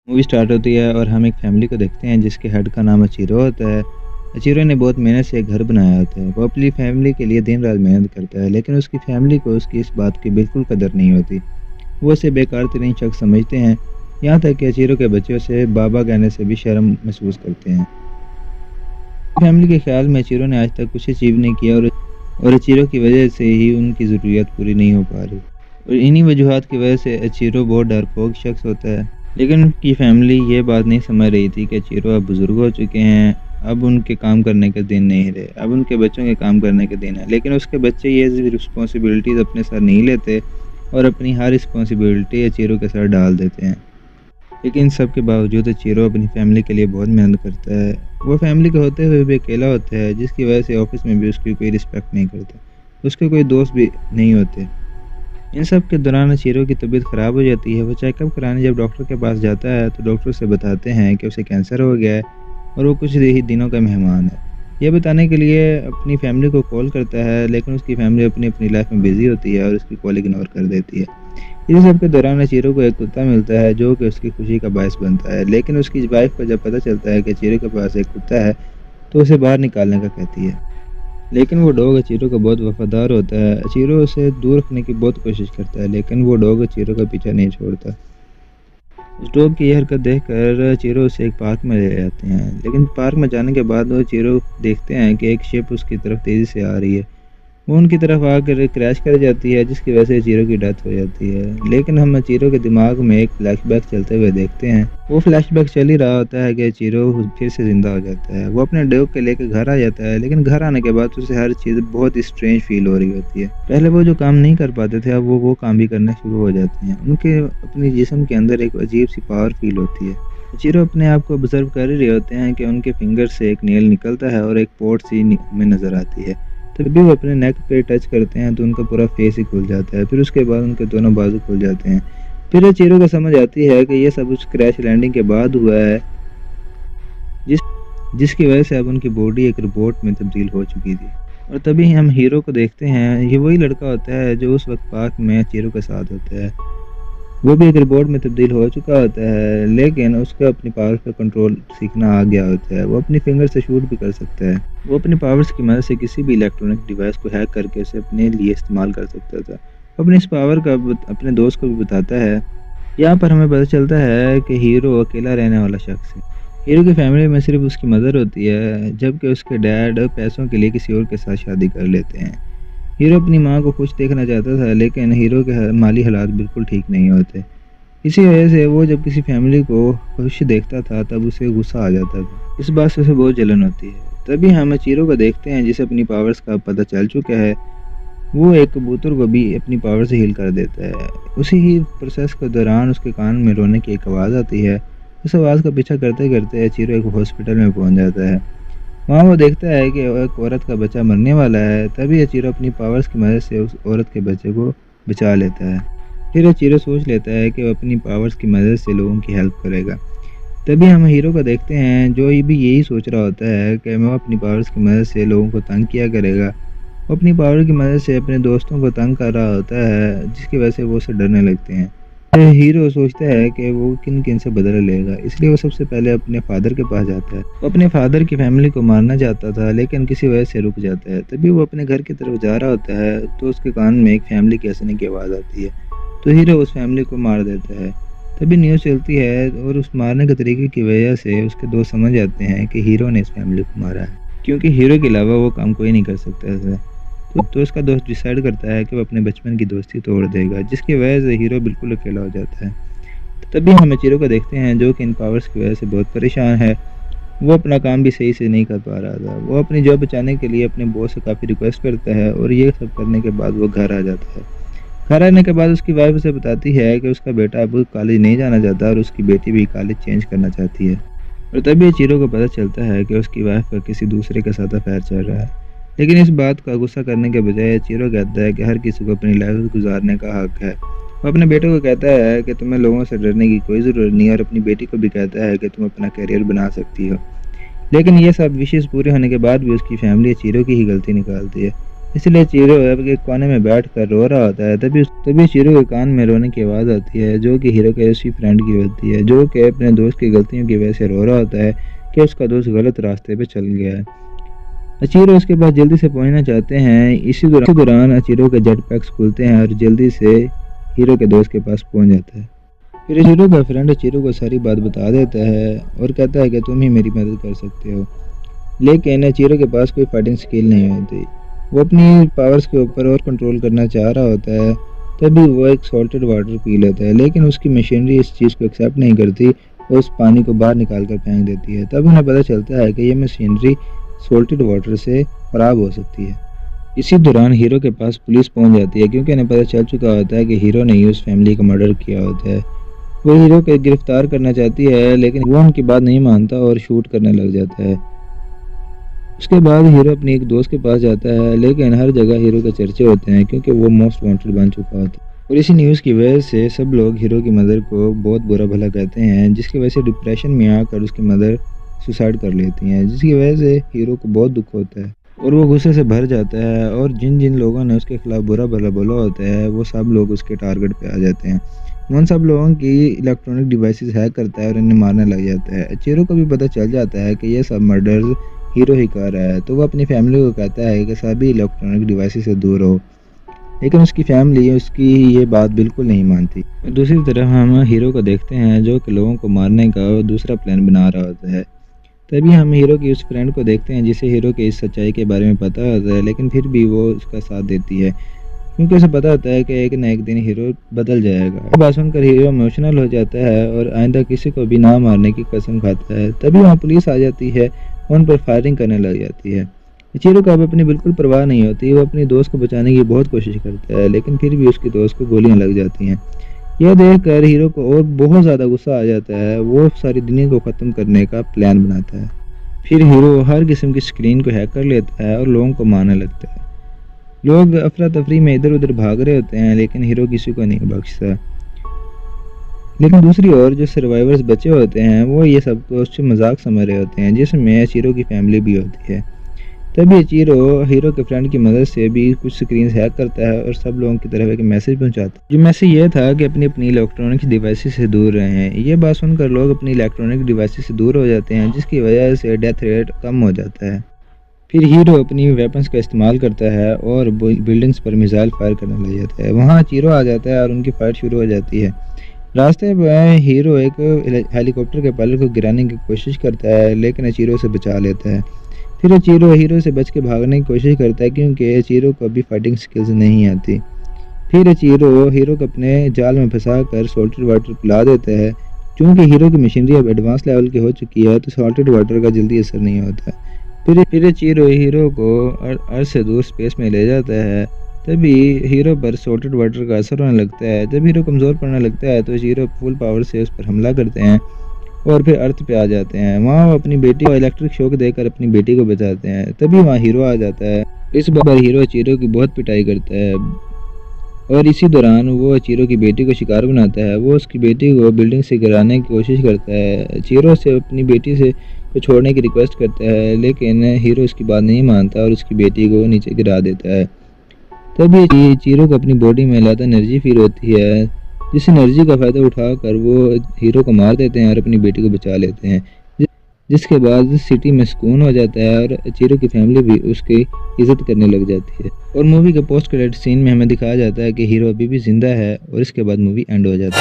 Movie start होती है और हम एक फैमिली को देखते हैं जिसके हेड का नाम अचीरो होता है। अचीरो ने बहुत मेहनत से एक घर बनाया होता है। वो अपनी फैमिली के लिए दिन रात मेहनत करता है, लेकिन उसकी फैमिली को उसकी इस बात की बिल्कुल कदर नहीं होती। वो उसे बेकार तरीन शख्स समझते हैं, यहाँ तक कि अचीरो के बच्चे उसे बाबा कहने से भी शर्म महसूस करते हैं। फैमिली के ख्याल में अचीरो ने आज तक कुछ अचीव नहीं किया और अचीरो की वजह से ही उनकी ज़रूरियात पूरी नहीं हो पा रही। और इन्हीं वजूहात की वजह से अचीरो बहुत डरपोक शख्स होता है। लेकिन उनकी फैमिली ये बात नहीं समझ रही थी कि अचीरो अब बुज़ुर्ग हो चुके हैं, अब उनके काम करने के दिन नहीं रहे, अब उनके बच्चों के काम करने के दिन है। लेकिन उसके बच्चे ये रिस्पॉन्सिबिलिटीज़ अपने सर नहीं लेते और अपनी हर रिस्पॉन्सिबिलिटी अचीरो के सर डाल देते हैं। लेकिन सब के बावजूद अचीरो अपनी फैमिली के लिए बहुत मेहनत करता है। वो फैमिली के होते हुए भी अकेला होता है, जिसकी वजह से ऑफिस में भी उसकी कोई रिस्पेक्ट नहीं करता, उसके कोई दोस्त भी नहीं होते। इन सब के दौरान अचीरो की तबीयत ख़राब हो जाती है। वो चेकअप कराने जब डॉक्टर के पास जाता है तो डॉक्टर उसे बताते हैं कि उसे कैंसर हो गया है और वो कुछ ही दिनों का मेहमान है। ये बताने के लिए अपनी फैमिली को कॉल करता है, लेकिन उसकी फैमिली अपनी अपनी लाइफ में बिज़ी होती है और उसकी कॉल इग्नोर कर देती है। इस सब के दौरान अचीरो को एक कुत्ता मिलता है जो कि उसकी खुशी का बायस बनता है। लेकिन उसकी वाइफ को जब पता चलता है कि अचीरो के पास एक कुत्ता है तो उसे बाहर निकालने का कहती है। लेकिन वो डॉग अचीरो का बहुत वफ़ादार होता है। अचीरो उसे दूर रखने की बहुत कोशिश करता है, लेकिन वो डॉग अचीरो का पीछा नहीं छोड़ता। उस डॉग की ये हरकत देखकर अचीरो उसे एक पार्क में ले जाते हैं। लेकिन पार्क में जाने के बाद वो अचीरो देखते हैं कि एक शिप उसकी तरफ तेज़ी से आ रही है। वो उनकी तरफ आकर क्रैश कर जाती है, जिसकी वजह से अचीरो की डेथ हो जाती है। लेकिन हम अचीरो के दिमाग में एक फ्लैशबैक चलते हुए देखते हैं। वो फ्लैशबैक चल ही रहा होता है कि अचीरो फिर से ज़िंदा हो जाता है। वो अपने डॉग के लेकर घर आ जाता है, लेकिन घर आने के बाद उसे हर चीज़ बहुत स्ट्रेंज फील हो रही होती है। पहले वो जो काम नहीं कर पाते थे, अब वो काम भी करना शुरू हो जाते हैं। उनके अपने जिस्म के अंदर एक अजीब सी पावर फील होती है। अचीरो अपने आप को ऑब्जर्व कर ही रहे होते हैं कि उनके फिंगर से एक नेल निकलता है और एक पॉट सी में नज़र आती है। तभी वो अपने नेक पे टच करते हैं तो उनका पूरा फेस ही खुल जाता है। फिर उसके बाद उनके दोनों बाजू खुल जाते हैं। फिर अचीरो को समझ आती है कि ये सब उस क्रैश लैंडिंग के बाद हुआ है, जिस जिसकी वजह से अब उनकी बॉडी एक रोबोट में तब्दील हो चुकी थी। और तभी हम हीरो को देखते हैं। ये वही लड़का होता है जो उस वक्त पार्क में अचीरो के साथ होता है। वो भी एक रोबोट में तब्दील हो चुका होता है, लेकिन उसका अपनी पावर पर कंट्रोल सीखना आ गया होता है। वो अपनी फिंगर से शूट भी कर सकता है। वो अपनी पावर्स की मदद से किसी भी इलेक्ट्रॉनिक डिवाइस को हैक करके उसे अपने लिए इस्तेमाल कर सकता था। वो अपनी इस पावर का अपने दोस्त को भी बताता है। यहाँ पर हमें पता चलता है कि हीरो अकेला रहने वाला शख्स है। हीरो की फैमिली में सिर्फ उसकी मदर होती है, जबकि उसके डैड पैसों के लिए किसी और के साथ शादी कर लेते हैं। हीरो अपनी माँ को खुश देखना चाहता था, लेकिन हीरो के माली हालात बिल्कुल ठीक नहीं होते। इसी वजह से वो जब किसी फैमिली को खुश देखता था तब उसे गुस्सा आ जाता था। इस बात से उसे बहुत जलन होती है। तभी हम अचीरो को देखते हैं जिसे अपनी पावर्स का पता चल चुका है। वो एक कबूतर को भी अपनी पावर से हील कर देता है। उसी ही प्रोसेस के दौरान उसके कान में रोने की एक आवाज़ आती है। उस आवाज़ का पीछा करते करते अचीरो एक हॉस्पिटल में पहुंच जाता है। वहाँ वो देखता है कि एक औरत का बच्चा मरने वाला है। तभी अचीरो अपनी पावर्स की मदद से उस औरत के बच्चे को बचा लेता है। फिर अचीरो सोच लेता है कि वो अपनी पावर्स की मदद से लोगों की हेल्प करेगा। तभी हम हीरो को देखते हैं जो भी यही सोच रहा होता है कि वो अपनी पावर्स की मदद से लोगों को तंग किया करेगा। वो अपनी पावर की मदद से अपने दोस्तों को तंग कर रहा होता है, जिसकी वजह से वो उसे डरने लगते हैं। फिर हीरो सोचता है कि वो किन किन से बदला लेगा, इसलिए वो सबसे पहले अपने फादर के पास जाता है। वो अपने फादर की फैमिली को मारना चाहता था, लेकिन किसी वजह से रुक जाता है। तभी वो अपने घर की तरफ जा रहा होता है तो उसके कान में एक फैमिली के हंसने की आवाज़ आती है। तो हीरो उस फैमिली को मार देता है। तभी न्यूज़ चलती है और उस मारने के तरीके की वजह से उसके दोस्त समझ जाते हैं कि हीरो ने इस फैमिली को मारा है, क्योंकि हीरो के अलावा वो काम कोई नहीं कर सकता था। तो उसका दोस्त डिसाइड करता है कि वो अपने बचपन की दोस्ती तोड़ देगा, जिसकी वजह से हीरो बिल्कुल अकेला हो जाता है। तभी हम अचीरो को देखते हैं जो कि इन पावर्स की वजह से बहुत परेशान है। वो अपना काम भी सही से नहीं कर पा रहा था। वो अपनी जॉब बचाने के लिए अपने बॉस से काफ़ी रिक्वेस्ट करता है और ये सब करने के बाद वो घर आ जाता है। घर आने के बाद उसकी वाइफ उसे बताती है कि उसका बेटा अब कॉलेज नहीं जाना चाहता और उसकी बेटी भी कॉलेज चेंज करना चाहती है। और तभी अचीरो को पता चलता है कि उसकी वाइफ का किसी दूसरे के साथ अफेयर चल रहा है। लेकिन इस बात का गुस्सा करने के बजाय अचीरो कहता है कि हर किसी को अपनी लाइफ गुजारने का हक है। वो अपने बेटे को कहता है कि तुम्हें लोगों से डरने की कोई ज़रूरत नहीं है, और अपनी बेटी को भी कहता है कि तुम अपना करियर बना सकती हो। लेकिन ये सब विशेष पूरे होने के बाद भी उसकी फैमिली चीरो की ही गलती निकालती है। इसलिए चीरो अब एक कोने में बैठ कर रो रहा होता है। तभी चीरो के कान में रोने की आवाज़ आती है, जो कि हीरो के उसी फ्रेंड की होती है, जो कि अपने दोस्त की गलतियों की वजह से रो रहा होता है कि उसका दोस्त गलत रास्ते पे चल गया है। अचीरो उसके पास जल्दी से पहुंचना चाहते हैं। इसी दौरान अचीरो के जेट पैक्स खुलते हैं और जल्दी से हीरो के दोस्त के पास पहुंच जाता है। फिर अचीरो का फ्रेंड अचीरो को सारी बात बता देता है और कहता है कि तुम ही मेरी मदद कर सकते हो। लेकिन अचीरो के पास कोई फाइटिंग स्किल नहीं होती। वो अपनी पावर्स के ऊपर और कंट्रोल करना चाह रहा होता है। तभी वो एक सॉल्टेड वाटर पी लेता है, लेकिन उसकी मशीनरी इस चीज़ को एक्सेप्ट नहीं करती। वो उस पानी को बाहर निकाल कर फेंक देती है। तब उन्हें पता चलता है कि ये मशीनरी सॉल्टेड वाटर से ख़राब हो सकती है। इसी दौरान हीरो के पास पुलिस पहुंच जाती है, क्योंकि उन्हें पता चल चुका होता है कि हीरो ने ही उस फैमिली का मर्डर किया होता है। वो हीरो को गिरफ्तार करना चाहती है, लेकिन वो उनकी बात नहीं मानता और शूट करने लग जाता है। उसके बाद हीरो अपने एक दोस्त के पास जाता है, लेकिन हर जगह हीरो के चर्चे होते हैं, क्योंकि वो मोस्ट वांटेड बन चुका होता है। और इसी न्यूज़ की वजह से सब लोग हीरो की मदर को बहुत बुरा भला कहते हैं, जिसकी वजह से डिप्रेशन में आकर उसकी मदर सुसाइड कर लेती हैं, जिसकी वजह से हीरो को बहुत दुख होता है और वो गुस्से से भर जाता है। और जिन जिन लोगों ने उसके खिलाफ बुरा भला बोला होता है, वो सब लोग उसके टारगेट पे आ जाते हैं। वो उन सब लोगों की इलेक्ट्रॉनिक डिवाइसेस हैक करता है और इन्हें मारने लग जाता है। चीरो को भी पता चल जाता है कि ये सब मर्डर्स हीरो ही कर रहा है, तो वो अपनी फैमिली को कहता है कि सभी इलेक्ट्रॉनिक डिवाइसेस से दूर रहो। लेकिन उसकी फैमिली उसकी ये बात बिल्कुल नहीं मानती। दूसरी तरफ हम हीरो को देखते हैं, जो कि लोगों को मारने का दूसरा प्लान बना रहा होता है। तभी हम हीरो की उस फ्रेंड को देखते हैं, जिसे हीरो के इस सच्चाई के बारे में पता होता है, लेकिन फिर भी वो उसका साथ देती है, क्योंकि उसे पता होता है कि एक न एक दिन हीरो बदल जाएगा। ये बात सुनकर हीरो इमोशनल हो जाता है और आइंदा किसी को भी ना मारने की कसम खाता है। तभी वहाँ पुलिस आ जाती है, उन पर फायरिंग करने लग जाती है। हीरो को अब अपनी बिल्कुल परवाह नहीं होती। वो अपनी दोस्त को बचाने की बहुत कोशिश करता है, लेकिन फिर भी उसकी दोस्त को गोलियां लग जाती हैं। यह देखकर हीरो को और बहुत ज़्यादा गुस्सा आ जाता है। वो सारी दुनिया को ख़त्म करने का प्लान बनाता है। फिर हीरो हर किस्म की स्क्रीन को हैक कर लेता है और लोगों को मारने लगता है। लोग अफरा तफरी में इधर उधर भाग रहे होते हैं, लेकिन हीरो किसी को नहीं बख्शता। लेकिन दूसरी ओर जो सर्वाइवर्स बचे होते हैं, वो ये सब कुछ मजाक समझ रहे होते हैं, जिसमें चीरो की फैमिली भी होती है। तभी चीरो हीरो के फ्रेंड की मदद से भी कुछ स्क्रीन हैक करता है और सब लोगों की तरफ एक मैसेज पहुंचाता है। जो मैसेज ये था कि अपनी अपनी इलेक्ट्रॉनिक्स डिवाइसेस से दूर रहें। ये बात सुनकर लोग अपनी इलेक्ट्रॉनिक डिवाइसेस से दूर हो जाते हैं, जिसकी वजह से डेथ रेट कम हो जाता है। फिर हीरो अपनी वेपन्स का इस्तेमाल करता है और बिल्डिंग्स पर मिसाइल फायर करने लग जाता है। वहाँ चीरो आ जाता है और उनकी फाइट शुरू हो जाती है। रास्ते में हीरो एक हेलीकॉप्टर के पायलट को गिराने की कोशिश करता है, लेकिन चीरो से बचा लेता है। फिर चीरो हीरो से बच के भागने की कोशिश करता है, क्योंकि चीरो को अभी फाइटिंग स्किल्स नहीं आती। फिर चीरो हीरो को अपने जाल में फंसा कर सॉल्टेड वाटर पिला देता है। क्योंकि हीरो की मशीनरी अब एडवांस लेवल की हो चुकी है, तो सॉल्टेड वाटर का जल्दी असर नहीं होता। फिर चीरो हीरो को अर्थ से दूर स्पेस में ले जाता है। तभी हीरो पर सॉल्टेड वाटर का असर होने लगता है। जब हीरो कमज़ोर पड़ने लगता है, तो चीरो फुल पावर से उस पर हमला करते हैं और फिर अर्थ पे आ जाते हैं। वहाँ वो अपनी बेटी को इलेक्ट्रिक शॉक देकर अपनी बेटी को बचाते हैं। तभी वहाँ हीरो आ जाता है। इस बार हीरो चीरो की बहुत पिटाई करता है और इसी दौरान वो चीरो की बेटी को शिकार बनाता है। वो उसकी बेटी को बिल्डिंग से गिराने की कोशिश करता है। चीरो से अपनी बेटी से को छोड़ने की रिक्वेस्ट करता है, लेकिन हीरो उसकी बात नहीं मानता और उसकी बेटी को नीचे गिरा देता है। तभी चीरो को अपनी बॉडी में ज़्यादा एनर्जी फील होती है, जिस एनर्जी का फ़ायदा उठाकर वो हीरो को मार देते हैं और अपनी बेटी को बचा लेते हैं। जिसके बाद सिटी में सुकून हो जाता है और चीरो की फैमिली भी उसकी इज्जत करने लग जाती है। और मूवी के पोस्ट क्रेडिट सीन में हमें दिखाया जाता है कि हीरो अभी भी जिंदा है और इसके बाद मूवी एंड हो जाती है।